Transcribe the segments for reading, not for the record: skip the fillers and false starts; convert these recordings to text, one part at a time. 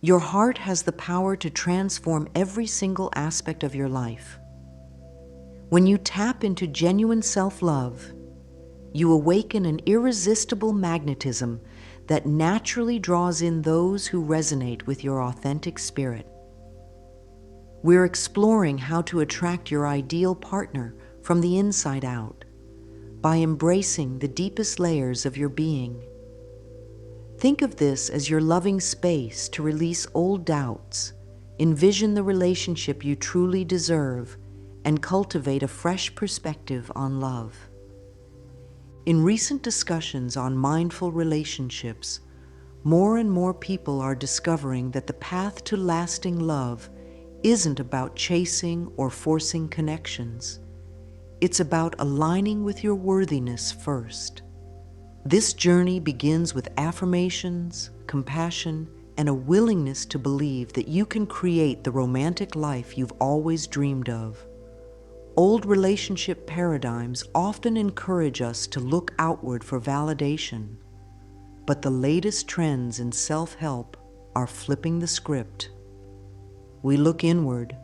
Your heart has the power to transform every single aspect of your life. When you tap into genuine self-love, you awaken an irresistible magnetism that naturally draws in those who resonate with your authentic spirit. We're exploring how to attract your ideal partner from the inside out by embracing the deepest layers of your being. Think of this as your loving space to release old doubts, envision the relationship you truly deserve, and cultivate a fresh perspective on love. In recent discussions on mindful relationships, more and more people are discovering that the path to lasting love isn't about chasing or forcing connections. It's about aligning with your worthiness first. This journey begins with affirmations, compassion, and a willingness to believe that you can create the romantic life you've always dreamed of. Old relationship paradigms often encourage us to look outward for validation, but the latest trends in self-help are flipping the script. We look inward,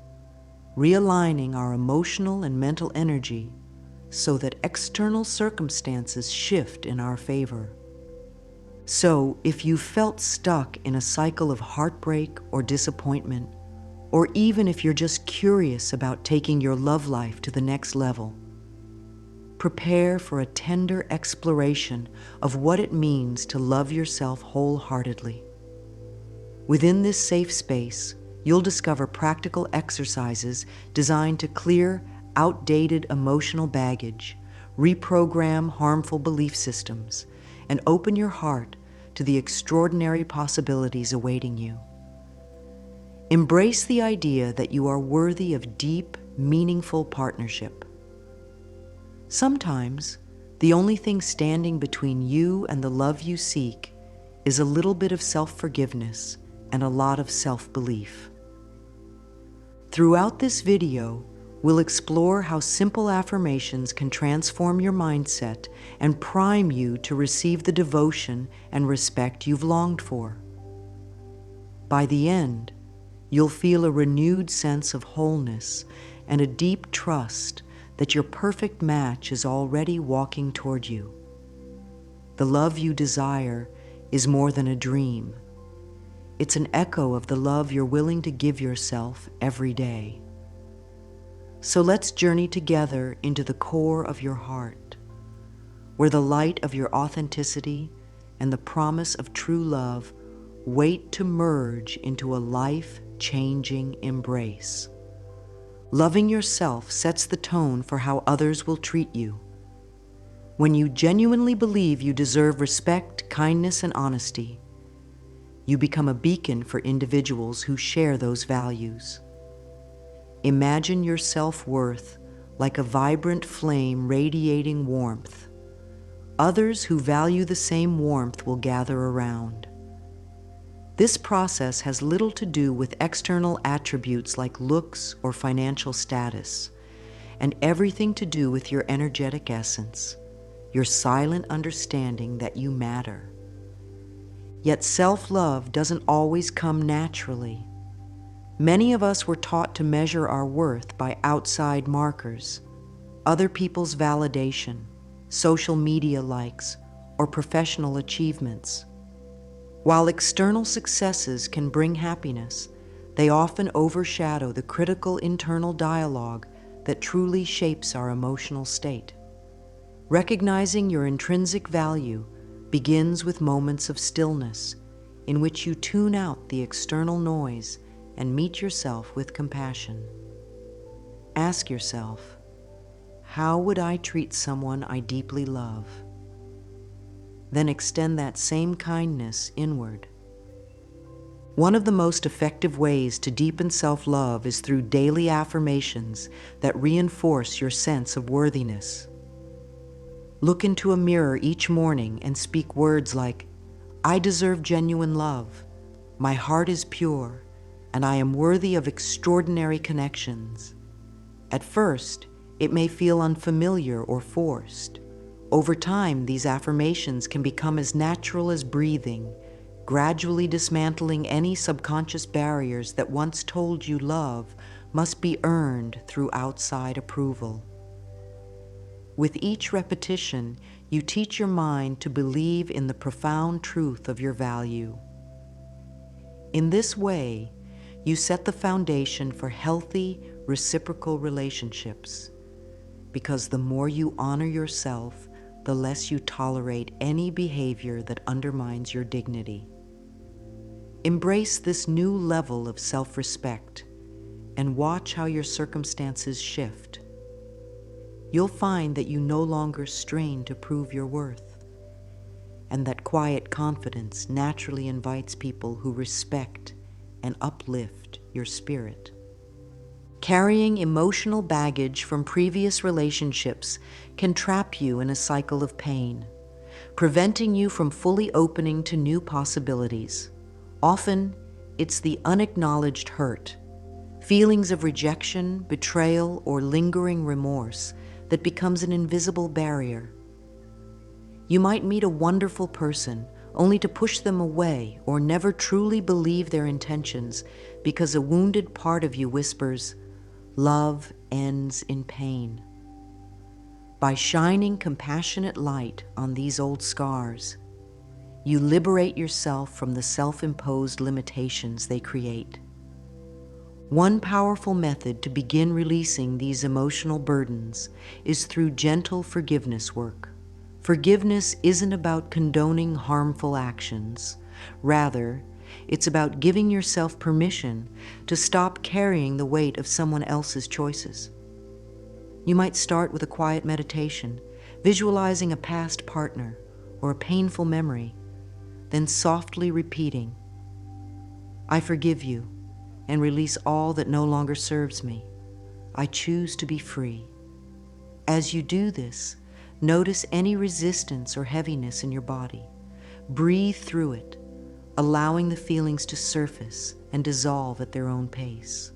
realigning our emotional and mental energy so that external circumstances shift in our favor. So, if you felt stuck in a cycle of heartbreak or disappointment, or even if you're just curious about taking your love life to the next level, prepare for a tender exploration of what it means to love yourself wholeheartedly. Within this safe space, you'll discover practical exercises designed to clear outdated emotional baggage, reprogram harmful belief systems, and open your heart to the extraordinary possibilities awaiting you. Embrace the idea that you are worthy of deep, meaningful partnership. Sometimes, the only thing standing between you and the love you seek is a little bit of self-forgiveness and a lot of self-belief. Throughout this video, we'll explore how simple affirmations can transform your mindset and prime you to receive the devotion and respect you've longed for. By the end, you'll feel a renewed sense of wholeness and a deep trust that your perfect match is already walking toward you. The love you desire is more than a dream. It's an echo of the love you're willing to give yourself every day. So let's journey together into the core of your heart, where the light of your authenticity and the promise of true love wait to merge into a life-changing embrace. Loving yourself sets the tone for how others will treat you. When you genuinely believe you deserve respect, kindness, and honesty, you become a beacon for individuals who share those values. Imagine your self-worth like a vibrant flame radiating warmth. Others who value the same warmth will gather around. This process has little to do with external attributes like looks or financial status, and everything to do with your energetic essence, your silent understanding that you matter. Yet self-love doesn't always come naturally. Many of us were taught to measure our worth by outside markers, other people's validation, social media likes, or professional achievements. While external successes can bring happiness, they often overshadow the critical internal dialogue that truly shapes our emotional state. Recognizing your intrinsic value begins with moments of stillness in which you tune out the external noise and meet yourself with compassion. Ask yourself, how would I treat someone I deeply love? Then extend that same kindness inward. One of the most effective ways to deepen self-love is through daily affirmations that reinforce your sense of worthiness. Look into a mirror each morning and speak words like, I deserve genuine love, my heart is pure, and I am worthy of extraordinary connections. At first, it may feel unfamiliar or forced. Over time, these affirmations can become as natural as breathing, gradually dismantling any subconscious barriers that once told you love must be earned through outside approval. With each repetition, you teach your mind to believe in the profound truth of your value. In this way, you set the foundation for healthy, reciprocal relationships, because the more you honor yourself, the less you tolerate any behavior that undermines your dignity. Embrace this new level of self-respect and watch how your circumstances shift. You'll find that you no longer strain to prove your worth, and that quiet confidence naturally invites people who respect and uplift your spirit. Carrying emotional baggage from previous relationships can trap you in a cycle of pain, preventing you from fully opening to new possibilities. Often, it's the unacknowledged hurt, feelings of rejection, betrayal, or lingering remorse that becomes an invisible barrier. You might meet a wonderful person only to push them away or never truly believe their intentions because a wounded part of you whispers, "Love ends in pain." By shining compassionate light on these old scars, you liberate yourself from the self-imposed limitations they create. One powerful method to begin releasing these emotional burdens is through gentle forgiveness work. Forgiveness isn't about condoning harmful actions. Rather, it's about giving yourself permission to stop carrying the weight of someone else's choices. You might start with a quiet meditation, visualizing a past partner or a painful memory, then softly repeating, "I forgive you and release all that no longer serves me. I choose to be free." As you do this, notice any resistance or heaviness in your body. Breathe through it, allowing the feelings to surface and dissolve at their own pace.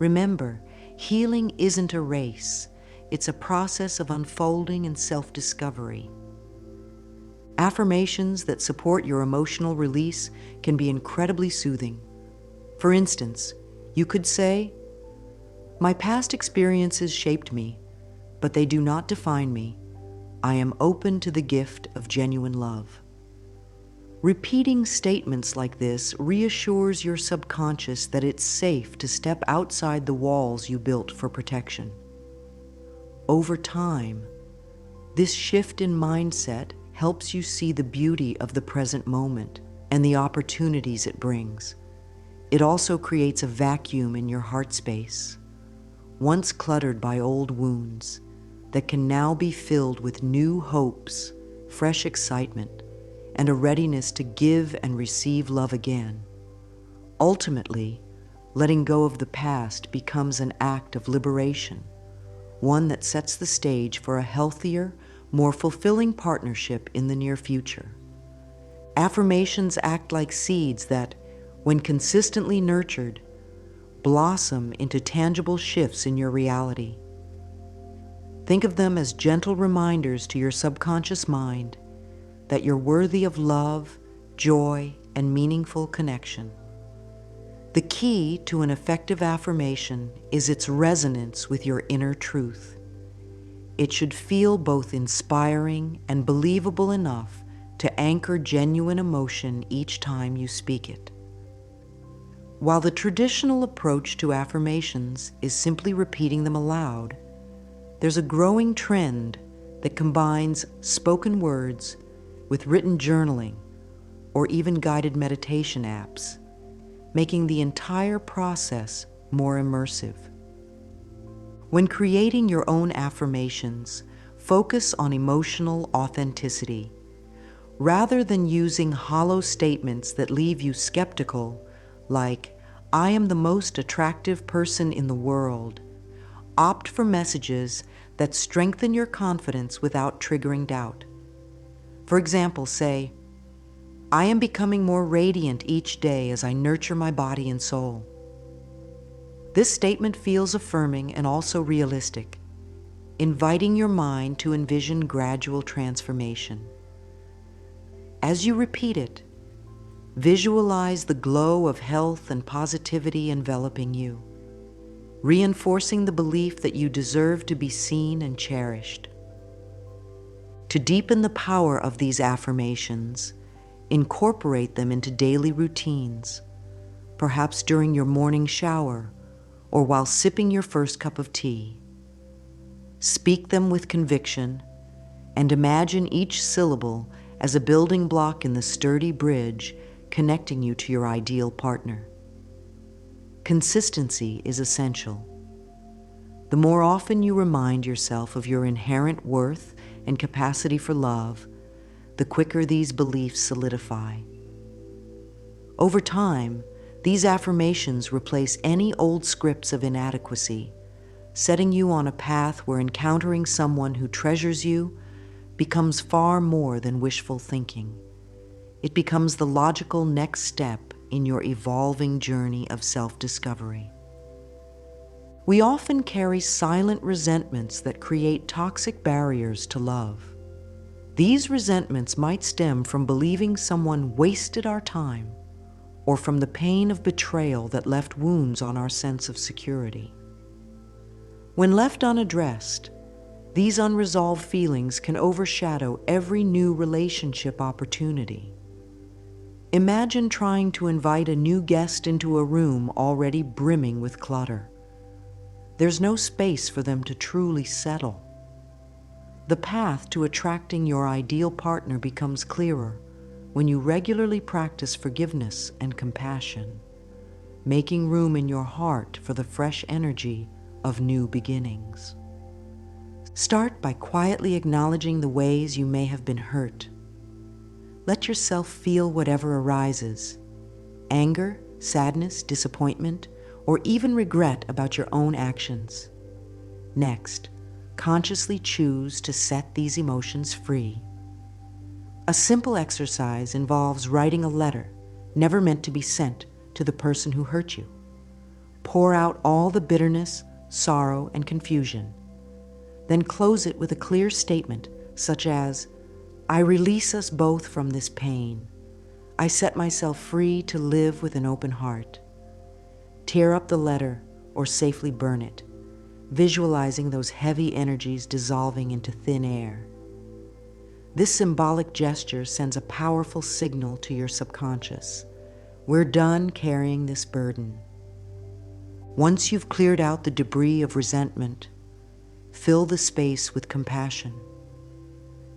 Remember, healing isn't a race. It's a process of unfolding and self-discovery. Affirmations that support your emotional release can be incredibly soothing. For instance, you could say, "My past experiences shaped me, but they do not define me. I am open to the gift of genuine love." Repeating statements like this reassures your subconscious that it's safe to step outside the walls you built for protection. Over time, this shift in mindset helps you see the beauty of the present moment and the opportunities it brings. It also creates a vacuum in your heart space, once cluttered by old wounds, that can now be filled with new hopes, fresh excitement, and a readiness to give and receive love again. Ultimately, letting go of the past becomes an act of liberation, one that sets the stage for a healthier, more fulfilling partnership in the near future. Affirmations act like seeds that, when consistently nurtured, blossom into tangible shifts in your reality. Think of them as gentle reminders to your subconscious mind that you're worthy of love, joy, and meaningful connection. The key to an effective affirmation is its resonance with your inner truth. It should feel both inspiring and believable enough to anchor genuine emotion each time you speak it. While the traditional approach to affirmations is simply repeating them aloud, there's a growing trend that combines spoken words with written journaling or even guided meditation apps, making the entire process more immersive. When creating your own affirmations, focus on emotional authenticity. Rather than using hollow statements that leave you skeptical, like, "I am the most attractive person in the world," opt for messages that strengthen your confidence without triggering doubt. For example, say, "I am becoming more radiant each day as I nurture my body and soul." This statement feels affirming and also realistic, inviting your mind to envision gradual transformation. As you repeat it, Visualize the glow of health and positivity enveloping you, reinforcing the belief that you deserve to be seen and cherished. To deepen the power of these affirmations, incorporate them into daily routines, perhaps during your morning shower or while sipping your first cup of tea. Speak them with conviction and imagine each syllable as a building block in the sturdy bridge connecting you to your ideal partner. Consistency is essential. The more often you remind yourself of your inherent worth and capacity for love, the quicker these beliefs solidify. Over time, these affirmations replace any old scripts of inadequacy, setting you on a path where encountering someone who treasures you becomes far more than wishful thinking. It becomes the logical next step in your evolving journey of self-discovery. We often carry silent resentments that create toxic barriers to love. These resentments might stem from believing someone wasted our time, or from the pain of betrayal that left wounds on our sense of security. When left unaddressed, these unresolved feelings can overshadow every new relationship opportunity. Imagine trying to invite a new guest into a room already brimming with clutter. There's no space for them to truly settle. The path to attracting your ideal partner becomes clearer when you regularly practice forgiveness and compassion, making room in your heart for the fresh energy of new beginnings. Start by quietly acknowledging the ways you may have been hurt. Let yourself feel whatever arises: anger, sadness, disappointment, or even regret about your own actions. Next, consciously choose to set these emotions free. A simple exercise involves writing a letter, never meant to be sent, to the person who hurt you. Pour out all the bitterness, sorrow, and confusion. Then close it with a clear statement, such as, "I release us both from this pain. I set myself free to live with an open heart." Tear up the letter or safely burn it, visualizing those heavy energies dissolving into thin air. This symbolic gesture sends a powerful signal to your subconscious. We're done carrying this burden. Once you've cleared out the debris of resentment, fill the space with compassion.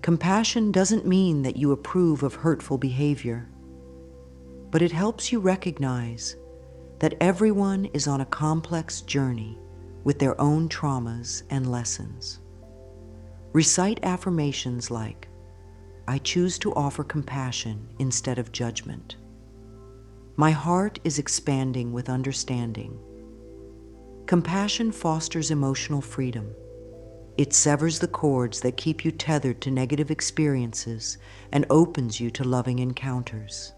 Compassion doesn't mean that you approve of hurtful behavior, but it helps you recognize that everyone is on a complex journey with their own traumas and lessons. Recite affirmations like, "I choose to offer compassion instead of judgment. My heart is expanding with understanding." Compassion fosters emotional freedom. It severs the cords that keep you tethered to negative experiences and opens you to loving encounters.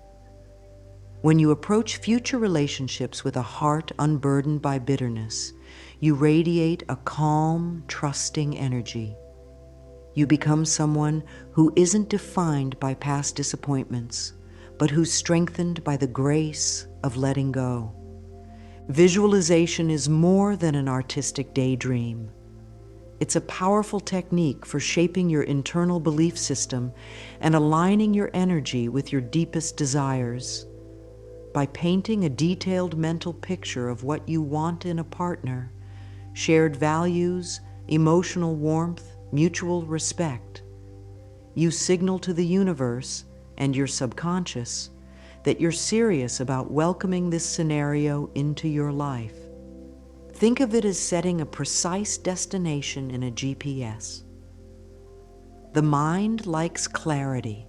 When you approach future relationships with a heart unburdened by bitterness, you radiate a calm, trusting energy. You become someone who isn't defined by past disappointments, but who's strengthened by the grace of letting go. Visualization is more than an artistic daydream. It's a powerful technique for shaping your internal belief system and aligning your energy with your deepest desires. By painting a detailed mental picture of what you want in a partner, shared values, emotional warmth, mutual respect, you signal to the universe and your subconscious that you're serious about welcoming this scenario into your life. Think of it as setting a precise destination in a GPS. The mind likes clarity,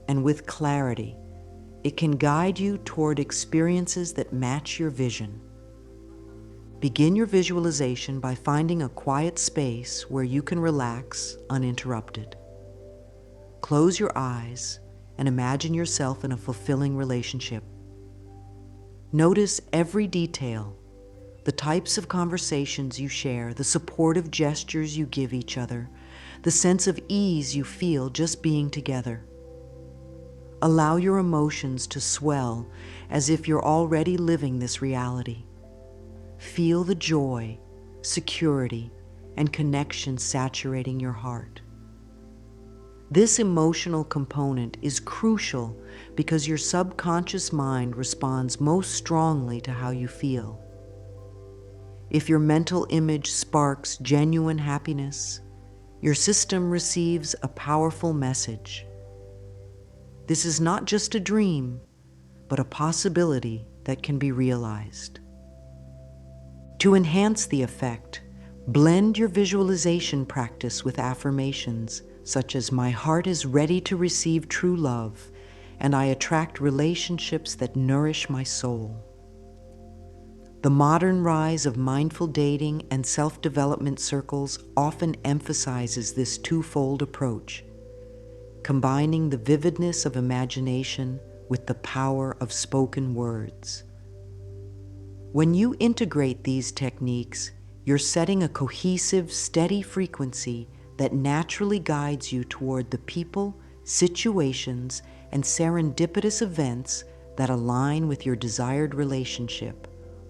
and with clarity, it can guide you toward experiences that match your vision. Begin your visualization by finding a quiet space where you can relax uninterrupted. Close your eyes and imagine yourself in a fulfilling relationship. Notice every detail, the types of conversations you share, the supportive gestures you give each other, the sense of ease you feel just being together. Allow your emotions to swell as if you're already living this reality. Feel the joy, security, and connection saturating your heart. This emotional component is crucial because your subconscious mind responds most strongly to how you feel. If your mental image sparks genuine happiness, your system receives a powerful message. This is not just a dream, but a possibility that can be realized. To enhance the effect, blend your visualization practice with affirmations such as "My heart is ready to receive true love, and I attract relationships that nourish my soul." The modern rise of mindful dating and self-development circles often emphasizes this twofold approach, combining the vividness of imagination with the power of spoken words. When you integrate these techniques, you're setting a cohesive, steady frequency that naturally guides you toward the people, situations, and serendipitous events that align with your desired relationship.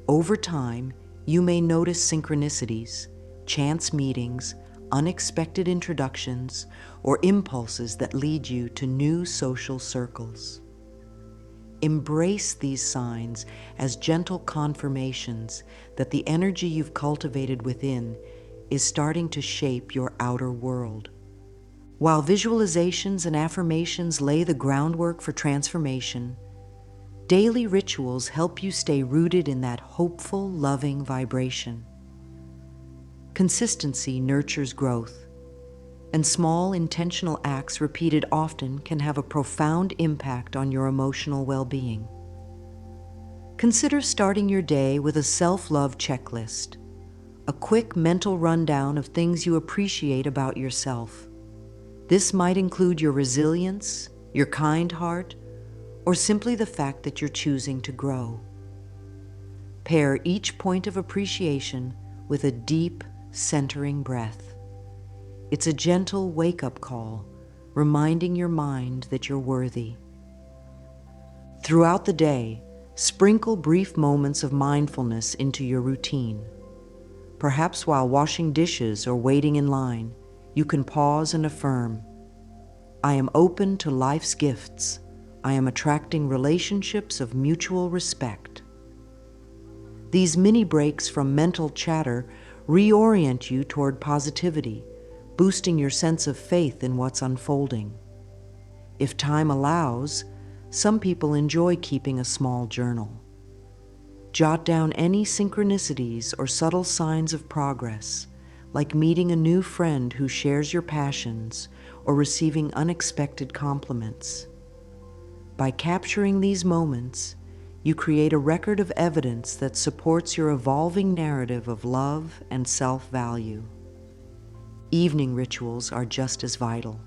Over time, you may notice synchronicities, chance meetings, unexpected introductions, or impulses that lead you to new social circles. Embrace these signs as gentle confirmations that the energy you've cultivated within is starting to shape your outer world. While visualizations and affirmations lay the groundwork for transformation, daily rituals help you stay rooted in that hopeful, loving vibration. Consistency nurtures growth, and small, intentional acts repeated often can have a profound impact on your emotional well-being. Consider starting your day with a self-love checklist, a quick mental rundown of things you appreciate about yourself. This might include your resilience, your kind heart, or simply the fact that you're choosing to grow. Pair each point of appreciation with a deep, centering breath. It's a gentle wake-up call, reminding your mind that you're worthy. Throughout the day, sprinkle brief moments of mindfulness into your routine. Perhaps while washing dishes or waiting in line, you can pause and affirm, "I am open to life's gifts. I am attracting relationships of mutual respect." These mini breaks from mental chatter reorient you toward positivity, boosting your sense of faith in what's unfolding. If time allows, some people enjoy keeping a small journal. Jot down any synchronicities or subtle signs of progress, like meeting a new friend who shares your passions or receiving unexpected compliments. By capturing these moments, you create a record of evidence that supports your evolving narrative of love and self-value. Evening rituals are just as vital.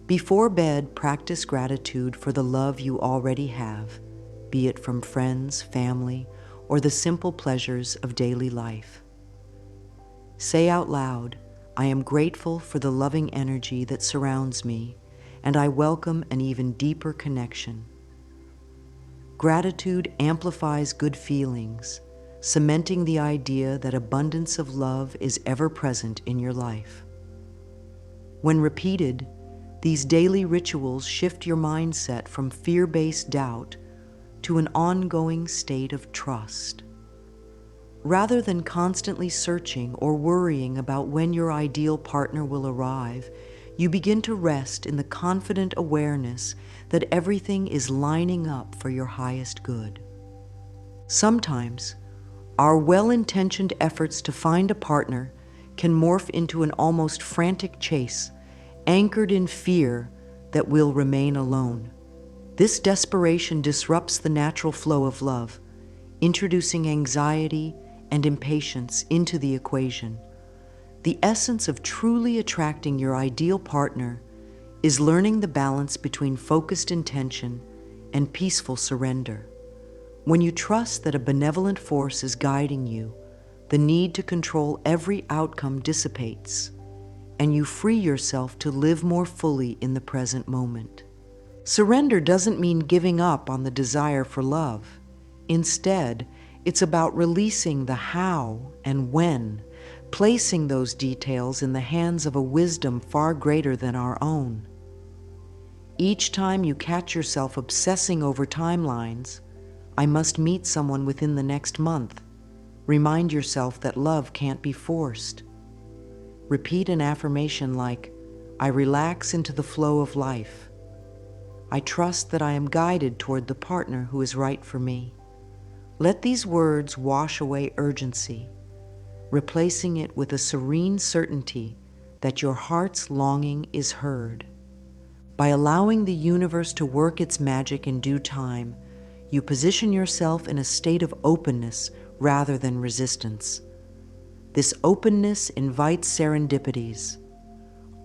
Before bed, practice gratitude for the love you already have, be it from friends, family, or the simple pleasures of daily life. Say out loud, "I am grateful for the loving energy that surrounds me, and I welcome an even deeper connection." Gratitude amplifies good feelings, cementing the idea that abundance of love is ever present in your life. When repeated, these daily rituals shift your mindset from fear-based doubt to an ongoing state of trust. Rather than constantly searching or worrying about when your ideal partner will arrive, you begin to rest in the confident awareness that everything is lining up for your highest good. Sometimes, our well-intentioned efforts to find a partner can morph into an almost frantic chase, anchored in fear that we'll remain alone. This desperation disrupts the natural flow of love, introducing anxiety and impatience into the equation. The essence of truly attracting your ideal partner is learning the balance between focused intention and peaceful surrender. When you trust that a benevolent force is guiding you, the need to control every outcome dissipates, and you free yourself to live more fully in the present moment. Surrender doesn't mean giving up on the desire for love. Instead, it's about releasing the how and when, placing those details in the hands of a wisdom far greater than our own. Each time you catch yourself obsessing over timelines, I must meet someone within the next month, remind yourself that love can't be forced. Repeat an affirmation like, I relax into the flow of life. I trust that I am guided toward the partner who is right for me. Let these words wash away urgency, replacing it with a serene certainty that your heart's longing is heard. By allowing the universe to work its magic in due time, you position yourself in a state of openness rather than resistance. This openness invites serendipities,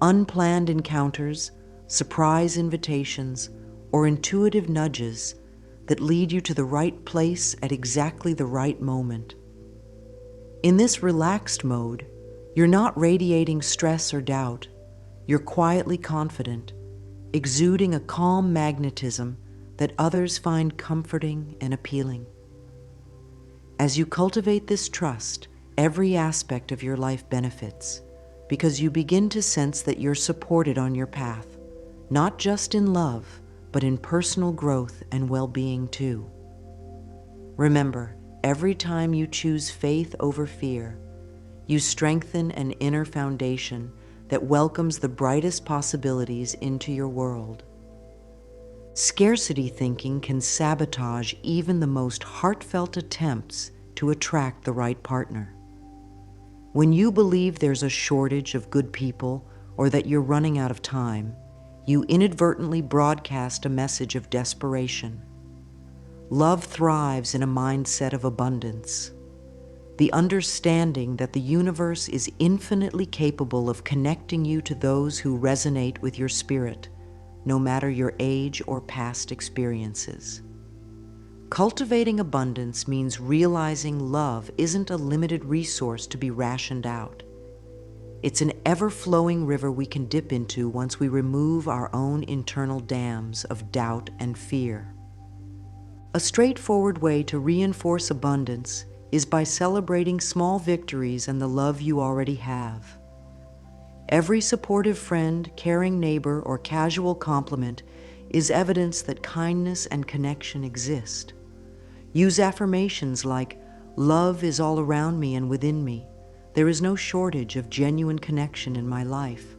unplanned encounters, surprise invitations, or intuitive nudges that lead you to the right place at exactly the right moment. In this relaxed mode, you're not radiating stress or doubt. You're quietly confident, exuding a calm magnetism that others find comforting and appealing. As you cultivate this trust, every aspect of your life benefits, because you begin to sense that you're supported on your path, not just in love, but in personal growth and well-being too. Remember, every time you choose faith over fear, you strengthen an inner foundation that welcomes the brightest possibilities into your world. Scarcity thinking can sabotage even the most heartfelt attempts to attract the right partner. When you believe there's a shortage of good people or that you're running out of time, you inadvertently broadcast a message of desperation. Love thrives in a mindset of abundance. The understanding that the universe is infinitely capable of connecting you to those who resonate with your spirit, no matter your age or past experiences. Cultivating abundance means realizing love isn't a limited resource to be rationed out. It's an ever-flowing river we can dip into once we remove our own internal dams of doubt and fear. A straightforward way to reinforce abundance is by celebrating small victories and the love you already have. Every supportive friend, caring neighbor, or casual compliment is evidence that kindness and connection exist. Use affirmations like, "Love is all around me and within me. There is no shortage of genuine connection in my life."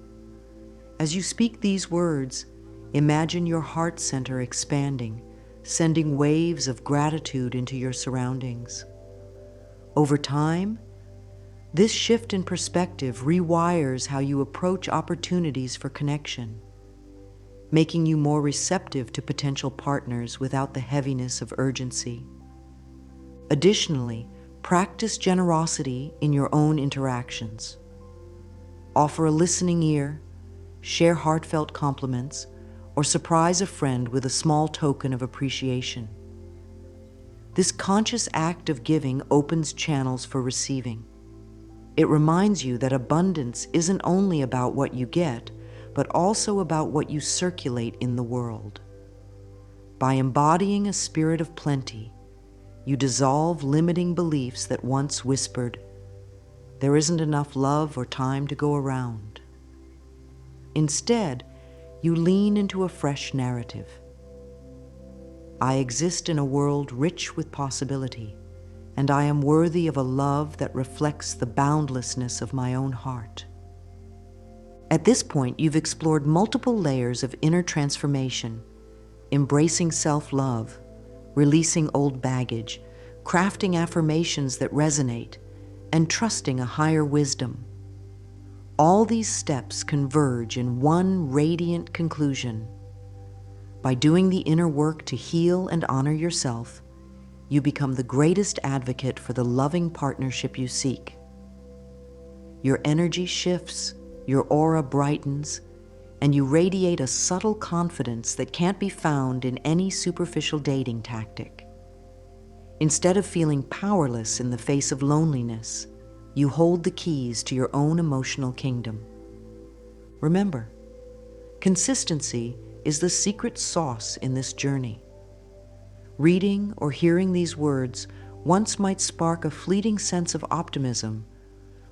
As you speak these words, imagine your heart center expanding, sending waves of gratitude into your surroundings. Over time, this shift in perspective rewires how you approach opportunities for connection, making you more receptive to potential partners without the heaviness of urgency. Additionally, practice generosity in your own interactions. Offer a listening ear, share heartfelt compliments, or surprise a friend with a small token of appreciation. This conscious act of giving opens channels for receiving. It reminds you that abundance isn't only about what you get, but also about what you circulate in the world. By embodying a spirit of plenty, you dissolve limiting beliefs that once whispered, "There isn't enough love or time to go around." Instead, you lean into a fresh narrative. I exist in a world rich with possibility, and I am worthy of a love that reflects the boundlessness of my own heart. At this point, you've explored multiple layers of inner transformation, embracing self-love, releasing old baggage, crafting affirmations that resonate, and trusting a higher wisdom. All these steps converge in one radiant conclusion. By doing the inner work to heal and honor yourself, you become the greatest advocate for the loving partnership you seek. Your energy shifts, your aura brightens, and you radiate a subtle confidence that can't be found in any superficial dating tactic. Instead of feeling powerless in the face of loneliness, you hold the keys to your own emotional kingdom. Remember, consistency is the secret sauce in this journey. Reading or hearing these words once might spark a fleeting sense of optimism,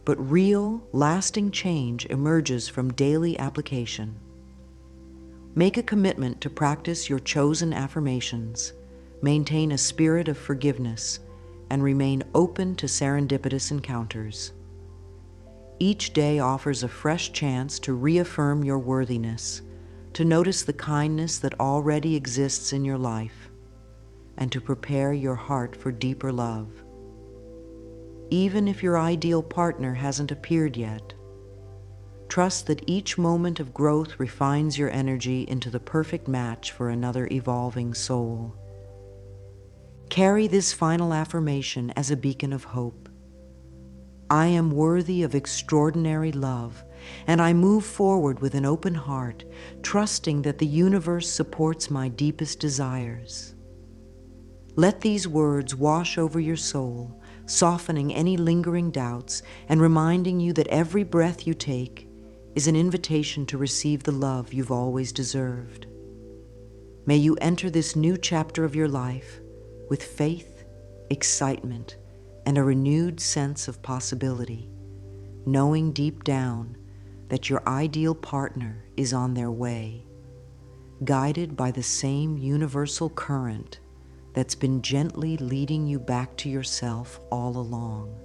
but real, lasting change emerges from daily application. Make a commitment to practice your chosen affirmations, maintain a spirit of forgiveness, and remain open to serendipitous encounters. Each day offers a fresh chance to reaffirm your worthiness, to notice the kindness that already exists in your life, and to prepare your heart for deeper love. Even if your ideal partner hasn't appeared yet, trust that each moment of growth refines your energy into the perfect match for another evolving soul. Carry this final affirmation as a beacon of hope. I am worthy of extraordinary love, and I move forward with an open heart, trusting that the universe supports my deepest desires. Let these words wash over your soul, softening any lingering doubts and reminding you that every breath you take is an invitation to receive the love you've always deserved. May you enter this new chapter of your life with faith, excitement, and a renewed sense of possibility, knowing deep down that your ideal partner is on their way, guided by the same universal current that's been gently leading you back to yourself all along.